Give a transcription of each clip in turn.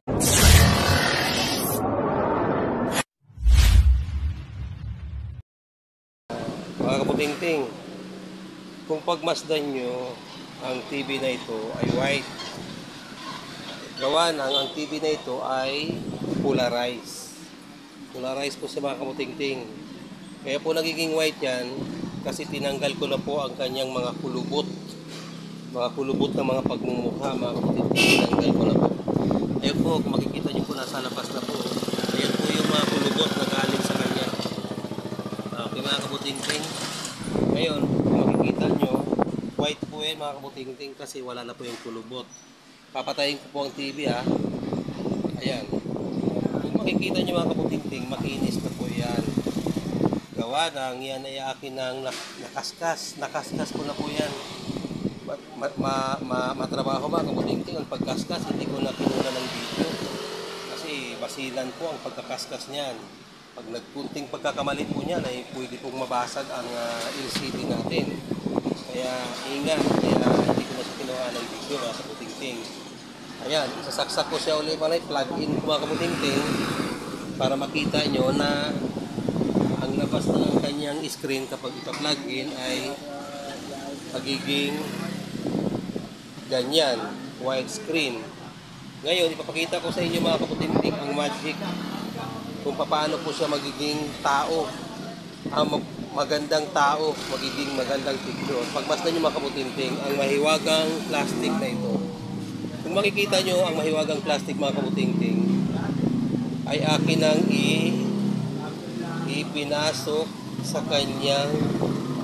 Mga kaputingting, kung pagmasdan nyo, ang TV na ito ay white. Gawa ng ang TV na ito ay polarized. Polarized po sa mga kaputingting. Kaya po nagiging white yan kasi tinanggal ko na po ang kanyang mga kulubot. Mga kulubot na mga pagmumukha, mga kaputingting, tinanggal ko na po. Ayun po, kung makikita nyo po, nasa labas na po. Ayan po yung mga kulubot na galing sa kanya. Okay mga kaputingting. Ngayon, kung makikita nyo, white po yan mga kaputingting kasi wala na po yung kulubot. Papatayin ko po ang TV ha. Ayan. Kung makikita nyo mga kaputingting, makinis na po yan. Gawa ng yan ay akin ng nakaskas. Nakaskas ko na po yan. Matrabaho mga kaputingting ang pagkaskas. Hindi ko na kinuna ng video. Kasi basilan po ang pagkakaskas niyan. Pag nagkunting pagkakamali po niyan ay pwede pong mabasag ang LCD natin. Kaya ingat, kaya hindi ko na siya kinuha ng video mga kaputingting. Ayan, isasaksak ko siya ulit mga plug-in ko mga kaputingting para makita nyo na ang labas ng kanyang screen kapag ipa-plug-in ay magiging ganyan, wide screen. Ngayon, ipapakita ko sa inyo mga kaputingting ang magic kung paano po siya magiging tao, magandang tao, magiging magandang picture. Pagmasdan nyo mga kaputingting, ang mahiwagang plastic na ito. Kung makikita nyo ang mahiwagang plastic mga kaputingting, ay akin ang ipinasok sa kanyang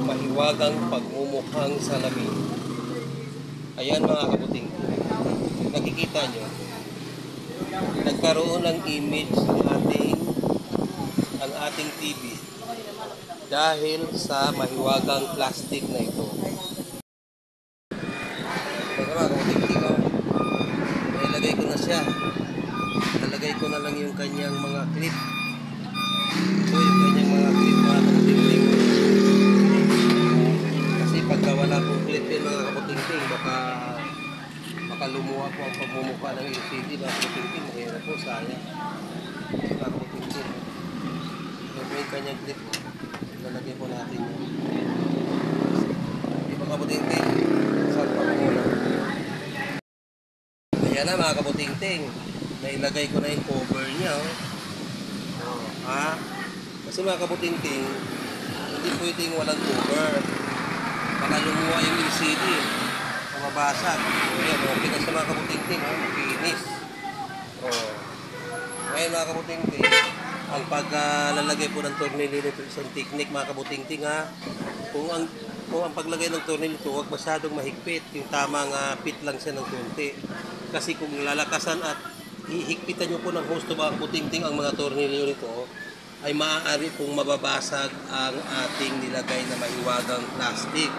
mahiwagang pagmumukhang salamin. Ayan mga kaputingting, nakikita nyo, nagkaroon ng image ang ating TV dahil sa mahiwagang plastic na ito. Nilagay ko na siya. Nalagay ko na lang yung kanyang mga clip. Ito yung kanyang mga clip mga kaputingting. Kasi pagka wala pong clip yun mga kaputingting, baka lumuha po ang pagmumukha ng LCD mga kaputingting. Mahirap po, sayang. Mga kaputingting. Ito yung kanyang clip. Lalagay po natin yun. Di ba kaputingting? Saan pa muna? Ayan na mga kaputingting. Nailagay ko na yung cover niya. Kasi mga kaputingting, hindi pwedeng walang cover. Baka lumuha yung LCD. Mabasag. Ayan, okay na sa mga kaputingting. Makinis. Ngayon mga kaputingting, ang paglalagay po ng tornilyo nito isang technique mga kaputingting kung ang paglagay ng tornilyo nito huwag masyadong mahigpit, yung tamang fit lang siya ng konti. Kasi kung lalakasan at hihigpitan nyo po ng husto mga kaputingting ang mga tornilyo nito, ay maaari pong mababasag ang ating nilagay na mahiwagang plastic.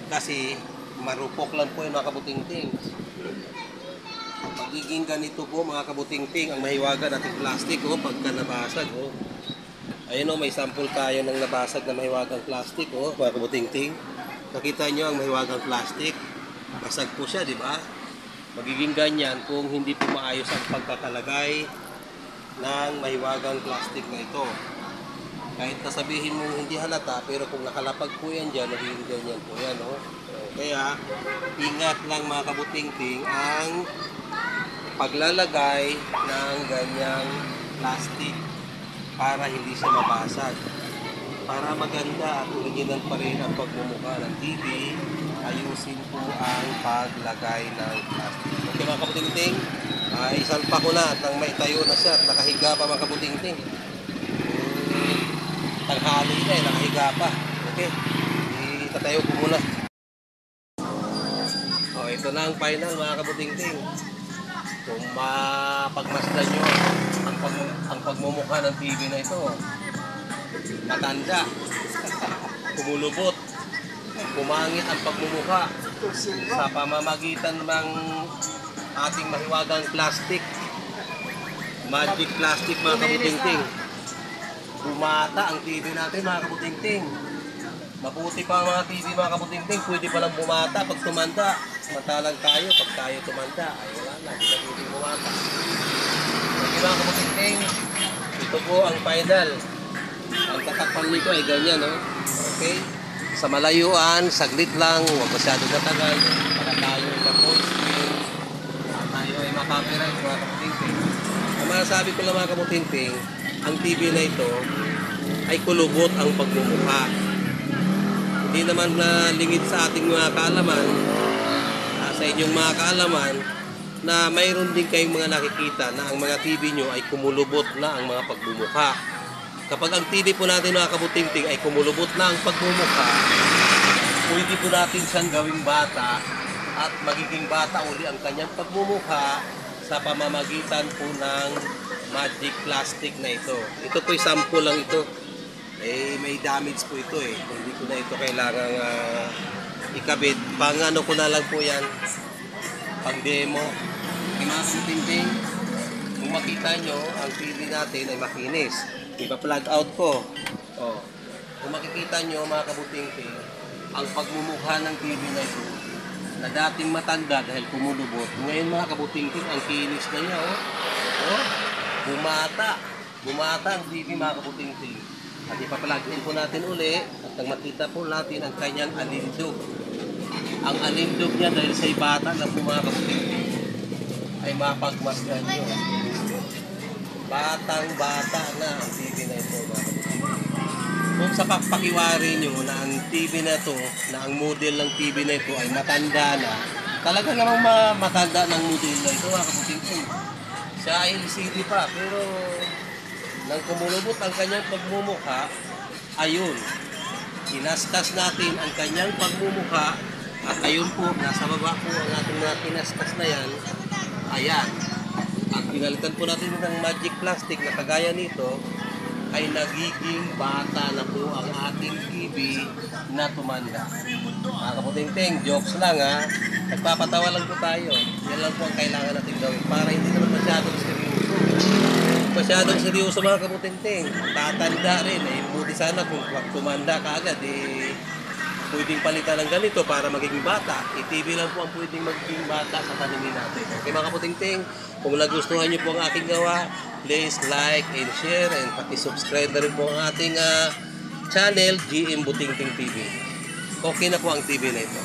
Kasi marupok lang po yung mga kaputingting. Magiging ganito po mga kabutingting ang mahiwagan nating plastic pagka nabasag ayun may sample tayo ng nabasag na mahiwagang plastic mga kabutingting. Nakita nyo ang mahiwagang plastic, basag po siya, di ba? Magiging ganyan kung hindi po maayos ang pagkakalagay ng mahiwagang plastic na ito. Kahit nasabihin mo hindi halata, pero kung nakalapag po yan dyan, magiging ganyan po yan kaya ingat lang mga kabutingting ang paglalagay ng ganyang plastic para hindi siya mabasag. Para maganda at original pa rin ang pagmumukha ng TV, ayusin po ang paglagay ng plastic. Okay mga kaputingting, isalpa ko na at nang maitayo na siya at nakahiga pa mga kaputingting. Tanghali na nakahiga pa. Okay, itatayo ko muna. Ito na ang final mga kaputingting. Kung mapagmasdan nyo ang pagmumukha ng TV na ito, matanda, kumulubot, pumangit ang pagmumukha sa pamamagitan ng ating mahiwagang plastic, magic plastic mga kaputingting. Bumata ang TV natin mga kaputingting. Mabuti pa mga TV mga kaputingting, pwede palang bumata pag tumanda. Samantalang tayo, pag tayo tumanda, ay wala na, hindi na pwede bumata. Ito po ang final. Ang tatakpan nito ay ganyan, no? Okay? Sa malayuan, saglit lang, huwag masyado matagal para tayo mag-hold screen. Tayo ay makapiright mga kamutingting. Ang masasabi ko lang mga kamutingting, ang TV na ito ay kulubot ang pagmumukha. Hindi naman na lingid sa ating mga kaalaman, sa inyong mga kaalaman, na mayroon din kayong mga nakikita na ang mga TV nyo ay kumulubot na ang mga pagmumukha. Kapag ang TV po natin mga kabutingting ay kumulubot na ang pagmumukha, pwede po natin siyang gawing bata at magiging bata uli ang kanyang pagmumukha sa pamamagitan po ng magic plastic na ito. Ito po'y sample lang ito. May damage po ito Hindi ko na ito kailangang ikabit. Pang ano ko na lang po yan. Pang demo. Mga kabutingting, kung makita nyo, ang TV natin ay makinis. Ipa-plug out ko. Kung makikita nyo mga kabutingting, ang pagmumukha ng TV na ito, na dating matanda dahil kumulubot, ngayon mga kabutingting, ang kinis na niya. Bumata ang TV mga kabutingting. At ipa-plug in po natin uli at nang makita po natin ang kanyang alindog. Ang alindog niya dahil sa bata na po mga kabutingting ay mapagmasdan nyo. Batang-bata na ang TV na ito. Kung sa pakiwari nyo na ang TV na ito, na ang model ng TV na ito ay matanda na, talaga namang matanda ng model na ito mga kabutingting. Siya ay LCD pa, pero nang kumulubot ang kanyang pagmumukha, ayun, kinaskas natin ang kanyang pagmumukha at ayun po, nasa baba po ang ating mga kinaskas na yan. Ayan. Ang pinalitan po natin ng magic plastic na kagaya nito ay nagiging bata na po ang ating TV na tumanda. Mga kaputingting, jokes lang ha. Nagpapatawa lang po tayo. Yan lang po ang kailangan natin gawin para hindi naman masyadong seryoso. Masyadong seryoso mga kaputingting. Tatanda rin. Buti sana kung tumanda ka agad pwedeng palitan ng ganito para magiging bata. TV lang po ang pwedeng magiging bata sa paningin natin. Okay mga kaputingting, kung nagustuhan niyo po ang aking gawa, please like and share and paki-subscribe na rin po ang ating channel, GM Butingting TV. Okay na po ang TV na ito.